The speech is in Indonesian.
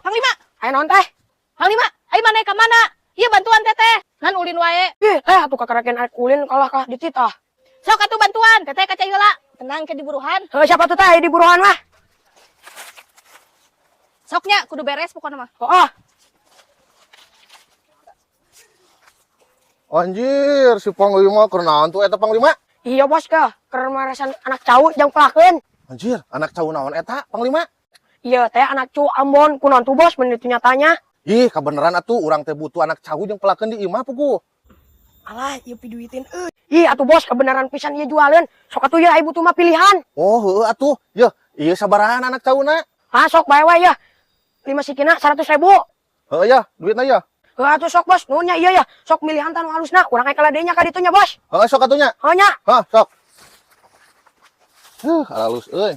Panglima. Ayo non teh. Panglima, ayo mana ke mana? Iya bantuan teteh. Ngan ulin wae. Ih, atuh kakaraken arek ulin kalah kah dititah. Sok atuh bantuan, teteh kaca heula. Tenang ke diburuhan. Siapa tuh teh di buruan mah? Soknya kudu beres pokoknya mah. Oh, Anjir, si Panglima kerenaun tuh eta Panglima. iya bos kah. Keur marasan anak cau jang pelakeun. Anjir, anak cau naon eta Panglima? Iya teh anak cu Ambon kunaon tuh bos menit nyatanya. Ih, kebeneran atuh urang teh butuh anak cau jeung pelakeun di imah pugu. Alah, ieu piduitin euy. Ih, atuh bos kebenaran pisan ieu jualan. Sok atuh ya ibu tuh mah pilihan. Oh, heueuh atuh. Yeuh, ieu sabarahan anak cauna? Ah, sok bae we ya. 5 sikina 100.000. Heueuh ya, duitna ya. Atuh sok bos, nuhun nya iya ya. Sok milihan tanu halusna, urang aya kaladenya ka ditu nya bos. Heueuh sok atunya. Heuh nya. Hah, sok. Halus euy.